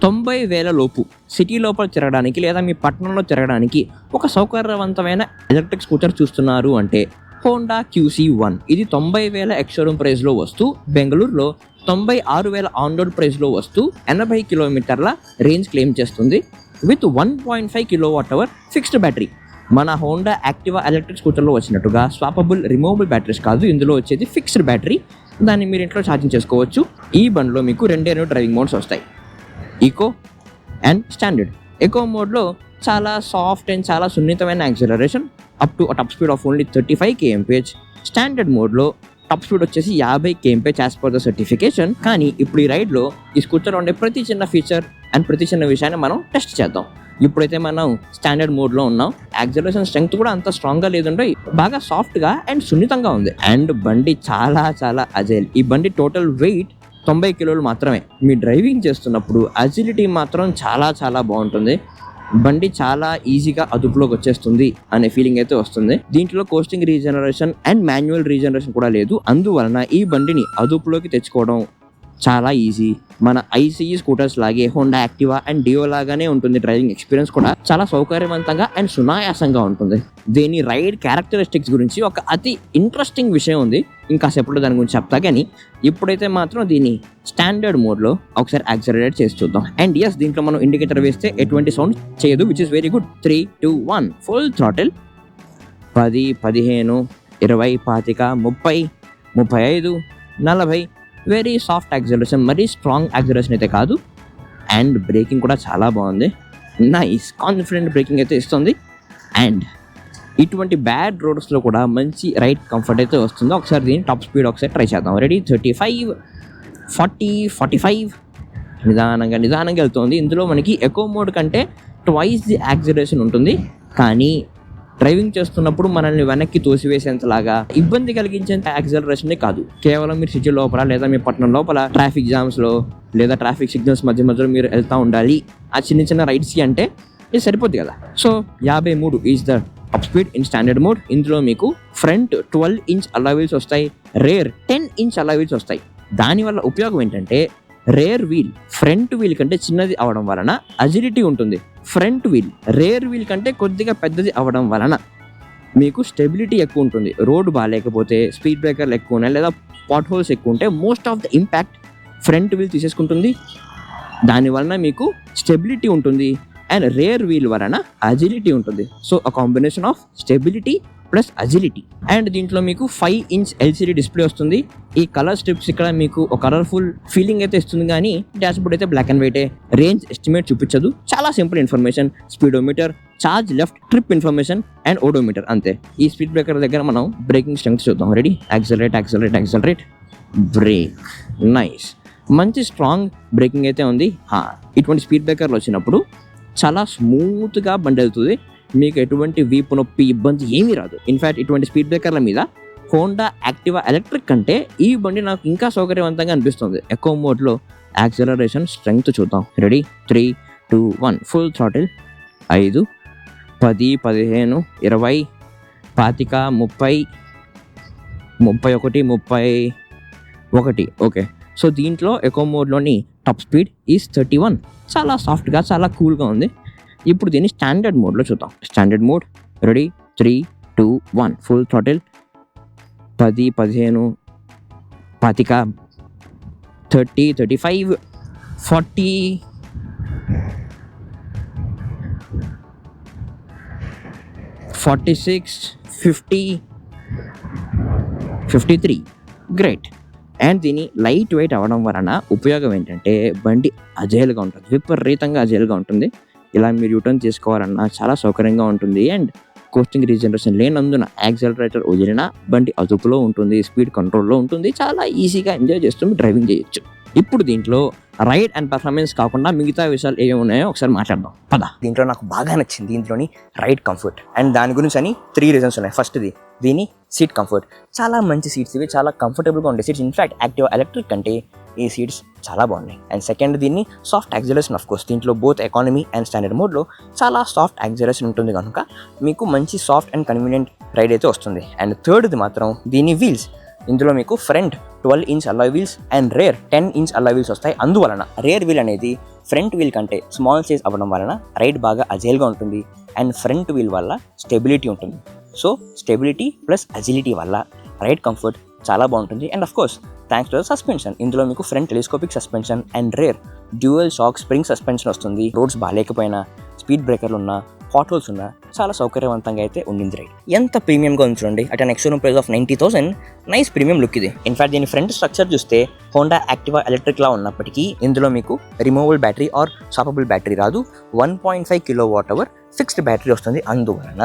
90,000 లోపు సిటీ లోపల తిరగడానికి లేదా మీ పట్టణంలో తిరగడానికి ఒక సౌకర్యవంతమైన ఎలక్ట్రిక్ స్కూటర్ చూస్తున్నారు అంటే హోండా QC1. ఇది 90,000 ఎక్స్-షోరూమ్ ప్రైస్లో వస్తూ బెంగళూరులో 96,000 ఆన్ రోడ్ ప్రైస్లో వస్తూ 80 కిలోమీటర్ల రేంజ్ క్లెయిమ్ చేస్తుంది విత్ 1.5 kWh ఫిక్స్డ్ బ్యాటరీ. మన హోండా యాక్టివా ఎలక్ట్రిక్ స్కూటర్లో వచ్చినట్టుగా స్వాపబుల్ రిమూవబుల్ బ్యాటరీస్ కాదు, ఇందులో వచ్చేది ఫిక్స్డ్ బ్యాటరీ. దాన్ని మీరు ఇంట్లో ఛార్జింగ్ చేసుకోవచ్చు. ఈ బండ్లో మీకు రెండే డ్రైవింగ్ మోడ్స్ వస్తాయి, ఈకో అండ్ స్టాండర్డ్. ఎకో మోడ్లో చాలా సాఫ్ట్ అండ్ చాలా సున్నితమైన acceleration up to top speed of only 35 kmph. Standard మోడ్లో టాప్ స్పీడ్ వచ్చేసి 50 kmph as per the certification. కానీ ఇప్పుడు ఈ రైడ్లో ఈ స్కూటర్లో ఉండే ప్రతి చిన్న ఫీచర్ అండ్ ప్రతి చిన్న విషయాన్ని మనం టెస్ట్ చేద్దాం. ఇప్పుడైతే మనం స్టాండర్డ్ మోడ్లో ఉన్నాం. యాక్సిలరేషన్ స్ట్రెంగ్త్ కూడా అంత స్ట్రాంగ్గా లేదంటే బాగా సాఫ్ట్గా అండ్ సున్నితంగా ఉంది. అండ్ బండి చాలా చాలా అజైల్. ఈ బండి టోటల్ వెయిట్ 90 కిలోలు మాత్రమే. మీ డ్రైవింగ్ చేస్తున్నప్పుడు అజిలిటీ మాత్రం చాలా చాలా బాగుంటుంది. బండి చాలా ఈజీగా అదుపులోకి వచ్చేస్తుంది అనే ఫీలింగ్ అయితే వస్తుంది. దీంట్లో coating regeneration and manual regeneration కూడా లేదు. అందువలన ఈ బండిని అదుపులోకి తెచ్చుకోవడం చాలా ఈజీ. మన ఐసీఈ స్కూటర్స్ లాగే హోండా యాక్టివా అండ్ డియో లాగానే ఉంటుంది. డ్రైవింగ్ ఎక్స్పీరియన్స్ కూడా చాలా సౌకర్యవంతంగా అండ్ సునాయాసంగా ఉంటుంది. దీని రైడ్ క్యారెక్టరిస్టిక్స్ గురించి ఒక అతి ఇంట్రెస్టింగ్ విషయం ఉంది, ఇంకాసేపట్లో దాని గురించి చెప్తా. కానీ ఇప్పుడైతే మాత్రం దీన్ని స్టాండర్డ్ మోడ్లో ఒకసారి యాక్సిలరేట్ చేసి చూద్దాం. అండ్ ఎస్, దీంట్లో మనం ఇండికేటర్ వేస్తే ఎటువంటి సౌండ్ చేయదు, which is very good. 3, 2, 1 full throttle. 10, 15, 20, 25, 30, 35, 40. Very soft acceleration, మరీ స్ట్రాంగ్ యాక్సిలరేషన్ అయితే కాదు. అండ్ బ్రేకింగ్ కూడా చాలా బాగుంది. నైస్ కాన్ఫిడెంట్ బ్రేకింగ్ అయితే ఇస్తుంది. అండ్ ఇటువంటి బ్యాడ్ రోడ్స్లో కూడా మంచి రైడ్ కంఫర్ట్ అయితే వస్తుంది. ఒకసారి దీన్ని టాప్ స్పీడ్ ఒకసారి ట్రై చేద్దాం. రెడీ? 35, 40, 45 నిదానంగా వెళ్తుంది. ఇందులో మనకి ఎకో మోడ్ కంటే ట్వైస్ ది యాక్సిలరేషన్ ఉంటుంది. కానీ డ్రైవింగ్ చేస్తున్నప్పుడు మనల్ని వెనక్కి తోసివేసేంతలాగా ఇబ్బంది కలిగించేంత యాక్సిలరేషన్ కాదు. కేవలం మీరు సిటీ లోపల లేదా మీ పట్టణం లోపల ట్రాఫిక్ జామ్స్లో లేదా ట్రాఫిక్ సిగ్నల్స్ మధ్యలో మీరు వెళ్తూ ఉండాలి ఆ చిన్న రైడ్స్కి అంటే ఇది సరిపోద్ది కదా. So 53 is the top speed in standard mode. ఇందులో మీకు ఫ్రంట్ 12 ఇంచ్ అలా వీల్స్ వస్తాయి, రేర్ 10 ఇంచ్ అలా వీల్స్ వస్తాయి. దానివల్ల ఉపయోగం ఏంటంటే రేర్ వీల్ ఫ్రంట్ వీల్ కంటే చిన్నది అవడం వలన అజిలిటీ ఉంటుంది. ఫ్రంట్ వీల్ రేర్ వీల్ కంటే కొద్దిగా పెద్దది అవడం వలన మీకు స్టెబిలిటీ ఎక్కువ ఉంటుంది. రోడ్డు బాగాలేకపోతే, స్పీడ్ బ్రేకర్లు ఎక్కువ ఉన్నాయి లేదా పాట్ హోల్స్ ఎక్కువ ఉంటే most of the impact front wheel తీసేసుకుంటుంది. దానివలన మీకు స్టెబిలిటీ ఉంటుంది అండ్ రేర్ వీల్ వలన అజిలిటీ ఉంటుంది. So a combination of stability plus agility. And దీంట్లో మీకు 5 ఇంచ్ LCD డిస్ప్లే వస్తుంది. ఈ కలర్ స్ట్రిప్స్ ఇక్కడ మీకు ఒక కలర్ఫుల్ ఫీలింగ్ అయితే ఇస్తుంది. కానీ డాష్బోర్డ్ అయితే బ్లాక్ అండ్ వైటే. రేంజ్ ఎస్టిమేట్ చూపించదు, చాలా simple information. Speedometer, charge left, trip information and odometer అంతే. ఈ స్పీడ్ బ్రేకర్ దగ్గర మనం బ్రేకింగ్ స్ట్రెంగ్త్ చూద్దాం. రెడీ? Accelerate, break. నైస్, మంచి స్ట్రాంగ్ బ్రేకింగ్ అయితే ఉంది. ఇటువంటి స్పీడ్ బ్రేకర్లు వచ్చినప్పుడు చాలా స్మూత్గా బండి వెళ్తుంది. మీకు ఎటువంటి వీపు నొప్పి ఇబ్బంది ఏమీ రాదు. ఇన్ఫ్యాక్ట్ ఇటువంటి స్పీడ్ బ్రేకర్ల మీద హోండా యాక్టివా ఎలక్ట్రిక్ కంటే ఈ బండి నాకు ఇంకా సౌకర్యవంతంగా అనిపిస్తుంది. ఎకో మోడ్లో యాక్సిలరేషన్ స్ట్రెంగ్త్ చూద్దాం. Ready? 3, 2, 1 full throttle. 5, 10, 15, 20, 25, 30, 31. Okay, so దీంట్లో ఎకో మోడ్లోని టాప్ స్పీడ్ ఈజ్ 31. చాలా సాఫ్ట్గా చాలా కూల్గా ఉంది. ఇప్పుడు దీన్ని స్టాండర్డ్ మోడ్లో చూద్దాం. Standard mode. Ready? 3, 2, 1 full throttle. 10, 15, 25, 30, 35, 40, 46, 50, 53. Great. And దీని లైట్ వెయిట్ అవ్వడం వలన ఉపయోగం ఏంటంటే బండి అజైల్గా ఉంటుంది, విపరీతంగా అజైల్గా ఉంటుంది. ఇలా మీరు యూటర్న్ చేసుకోవాలన్నా చాలా సౌకర్యంగా ఉంటుంది. అండ్ కోస్టింగ్ రీజనరేషన్ లేనందున యాక్సిలరేటర్ వదిలినా బండి అదుపులో ఉంటుంది, స్పీడ్ కంట్రోల్లో ఉంటుంది. చాలా ఈజీగా ఎంజాయ్ చేస్తూ డ్రైవింగ్ చేయొచ్చు. ఇప్పుడు దీంట్లో రైడ్ అండ్ పర్ఫార్మెన్స్ కాకుండా మిగతా విషయాలు ఏమేమి ఉన్నాయో ఒకసారి మాట్లాడదాం పద. దీంట్లో నాకు బాగా నచ్చింది దీంట్లోని రైడ్ కంఫర్ట్. అండ్ దాని గురించి అని 3 రీజన్స్ ఉన్నాయి. ఫస్ట్ది దీని సీట్ కంఫర్ట్. చాలా మంచి సీట్స్ ఇవి, చాలా కంఫర్టబుల్గా ఉండే సీట్స్. ఇన్ఫ్యాక్ట్ యాక్టివా ఎలక్ట్రిక్ కంటే ఈ సీట్స్ చాలా బాగున్నాయి. అండ్ సెకండ్ దీన్ని సాఫ్ట్ యాక్సిలరేషన్. ఆఫ్ కోర్స్ దీంట్లో బోత్ ఎకానమీ అండ్ స్టాండర్డ్ మోడ్లో చాలా సాఫ్ట్ యాక్సిలరేషన్ ఉంటుంది కనుక మీకు మంచి సాఫ్ట్ అండ్ కన్వీనియంట్ రైడ్ అయితే వస్తుంది. అండ్ థర్డ్ది మాత్రం దీని వీల్స్. ఇందులో మీకు front 12 inch alloy wheels and rare 10 inch alloy wheels వస్తాయి. అందువలన రేర్ వీల్ అనేది ఫ్రంట్ వీల్ కంటే స్మాల్ సైజ్ అవ్వడం వలన రైడ్ బాగా అజైల్గా ఉంటుంది అండ్ ఫ్రంట్ వీల్ వల్ల స్టెబిలిటీ ఉంటుంది. సో స్టెబిలిటీ ప్లస్ అజిలిటీ వల్ల రైడ్ కంఫర్ట్ చాలా బాగుంటుంది. And of course thanks to the suspension, ఇందులో మీకు front telescopic suspension and rare dual shock spring suspension వస్తుంది. రోడ్స్ బాగాలేకపోయినా, స్పీడ్ బ్రేకర్లు ఉన్నా, హాట్ హోల్స్ ఉన్నా చాలా సౌకర్యవంతంగా అయితే ఉండింది రైడ్. ఎంత ప్రీమియంగా ఉంచుకోండి. At an ex-showroom price of 90,000 nice premium look ఇది. ఇన్ఫాక్ట్ దీని ఫ్రంట్ స్ట్రక్చర్ చూస్తే హోండా యాక్టివా ఎలక్ట్రిక్ లా ఉన్నప్పటికీ ఇందులో మీకు removable battery are swappable battery రాదు. 1.5 kWh ఫిక్స్డ్ బ్యాటరీ వస్తుంది. అందువలన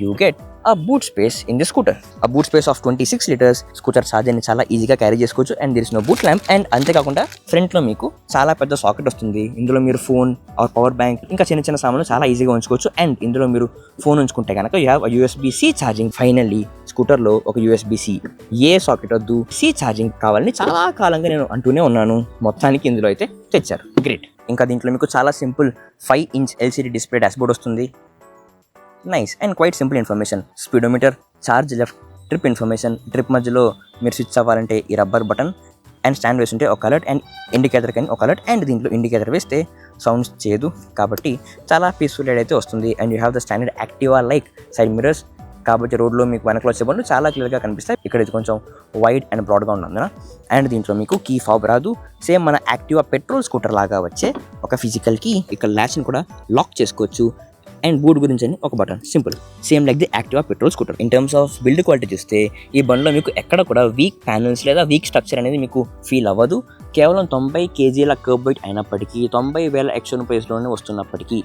you get a boot space in the scooter. A boot space of 26 liters. Scooter ఛార్జర్ని చాలా ఈజీగా క్యారీ చేసుకోవచ్చు and there is no boot lamp. And అంతేకాకుండా ఫ్రంట్లో మీకు చాలా పెద్ద సాకెట్ వస్తుంది. ఇందులో మీరు ఫోన్ ఆర్ పవర్ బ్యాంక్ ఇంకా చిన్న చిన్న సామాన్లు చాలా ఈజీగా ఉంచుకోవచ్చు. అండ్ ఇందులో మీరు ఫోన్ ఉంచుకుంటే కనుక you have USB-C charging. Finally స్కూటర్లో ఒక USB-C ఏ సాకెట్ వద్దు, C ఛార్జింగ్ కావాలని చాలా కాలంగా నేను అంటూనే ఉన్నాను. మొత్తానికి ఇందులో అయితే తెచ్చారు. గ్రేట్. ఇంకా దీంట్లో మీకు చాలా simple 5-inch LCD display dashboard వస్తుంది. Nice and quite simple information. Speedometer, charge left, trip information. Trip మధ్యలో మీరు స్విచ్ అవ్వాలంటే ఈ రబ్బర్ బటన్ అండ్ స్టాండ్ వేస్తుంటే ఒక అలర్ట్ అండ్ ఇండికేటర్ కానీ ఒక అలర్ట్. అండ్ దీంట్లో ఇండికేటర్ వేస్తే సౌండ్స్ చేయదు కాబట్టి చాలా పీస్ఫుల్ రైడ్ అయితే వస్తుంది. And you have the standard Activa like side mirrors కాబట్టి రోడ్లో మీకు వెనకలో వచ్చే బండ్లు చాలా క్లియర్గా కనిపిస్తాయి. ఇక్కడ ఇది కొంచెం వైడ్ అండ్ బ్రాడ్గా ఉన్నందున. అండ్ దీంట్లో మీకు కీ ఫాబ్ రాదు. సేమ్ మన యాక్టివా పెట్రోల్ స్కూటర్ లాగా వచ్చే ఒక ఫిజికల్ కీ. ఇక్కడ ల్యాచ్ని కూడా లాక్ చేసుకోవచ్చు. అండ్ బూట్ గురించి అని ఒక button, simple same like the Activa petrol scooter. In terms of build quality చూస్తే ఈ బండ్లో మీకు ఎక్కడ కూడా వీక్ ప్యానల్స్ లేదా వీక్ స్ట్రక్చర్ అనేది మీకు ఫీల్ అవ్వదు. కేవలం 90 kgల కర్బ్ వెయిట్ అయినప్పటికీ 90,000 ఎక్స్షోరూమ్ ప్రైస్లోనే వస్తున్నప్పటికీ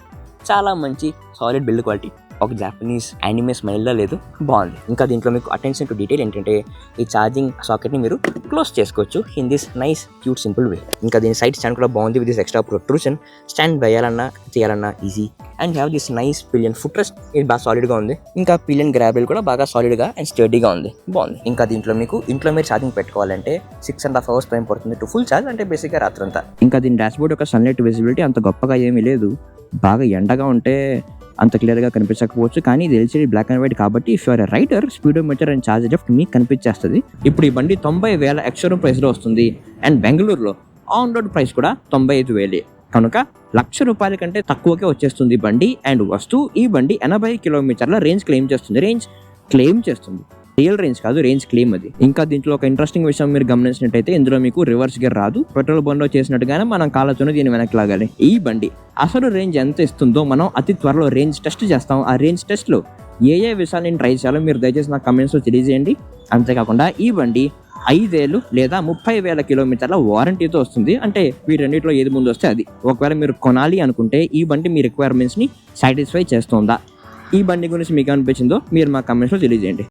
చాలా మంచి సాలిడ్ బిల్డ్ క్వాలిటీ. ఒక జాపనీస్ యానిమే స్మైల్లా లేదు, బాగుంది. ఇంకా దీంట్లో మీకు అటెన్షన్ టు డీటెయిల్ ఏంటంటే ఈ ఛార్జింగ్ సాకెట్ని మీరు క్లోజ్ చేసుకోవచ్చు in this nice cute simple way. ఇంకా దీని సైడ్ స్టాండ్ కూడా బాగుంది with this extra protrusion. Stand వేయాలన్నా చేయాలన్నా easy. And have this nice pillion foot rest, ఇది బాగా సాలిడ్గా ఉంది. ఇంకా పిలియన్ గ్రాబెల్ కూడా బాగా సాలిడ్గా అండ్ స్టడీగా ఉంది, బాగుంది. ఇంకా దీంట్లో మీకు ఇంట్లో మీరు ఛార్జింగ్ పెట్టుకోవాలంటే 6.5 hours టైం పడుతుంది టు ఫుల్ ఛార్జ్, అంటే బేసిక్గా రాత్రంతా. ఇంకా దీని డాష్బోర్డ్ యొక్క సన్లైట్ విజిబిలిటీ అంత గొప్పగా ఏమీ లేదు. బాగా ఎండగా ఉంటే అంత క్లియర్గా కనిపించకపోవచ్చు, కానీ ఇది LCD బ్లాక్ అండ్ వైట్ కాబట్టి if your rider speedometer and charge left మీకు కనిపించేస్తుంది. ఇప్పుడు ఈ బండి 90,000 ఎక్స్షోరూమ్ ప్రైస్లో వస్తుంది. అండ్ బెంగళూరులో ఆన్ రోడ్ ప్రైస్ కూడా 95,000. కనుక ₹1,00,000 కంటే తక్కువకే వచ్చేస్తుంది బండి. అండ్ ఈ బండి 80 కిలోమీటర్ల రేంజ్ క్లెయిమ్ చేస్తుంది. రియల్ రేంజ్ కాదు, రేంజ్ క్లెయిమ్ అది. ఇంకా దీంట్లో ఒక ఇంట్రెస్టింగ్ విషయం మీరు గమనించినట్టయితే ఇందులో మీకు రివర్స్ గేర్ రాదు. పెట్రోల్ బండ్లో చేసినట్టుగానే మనం కాళ్ళతోనే దీన్ని వెనక్కి లాగాలి. ఈ బండి అసలు రేంజ్ ఎంత ఇస్తుందో మనం అతి త్వరలో రేంజ్ టెస్ట్ చేస్తాం. ఆ రేంజ్ టెస్ట్లో ఏ విషయాలు నేను ట్రై చేయాలో మీరు దయచేసి నాకు కమెంట్స్లో తెలియజేయండి. అంతేకాకుండా ఈ బండి 5 ఏళ్ళు లేదా 30,000 కిలోమీటర్ల వారంటీతో వస్తుంది. అంటే వీటన్నిటిలో ఏది ముందు వస్తే అది. ఒకవేళ మీరు కొనాలి అనుకుంటే ఈ బండి మీ రిక్వైర్మెంట్స్ని సాటిస్ఫై చేస్తుందా? ఈ బండి గురించి మీకు అనిపించిందో మీరు మా కమెంట్స్లో తెలియజేయండి.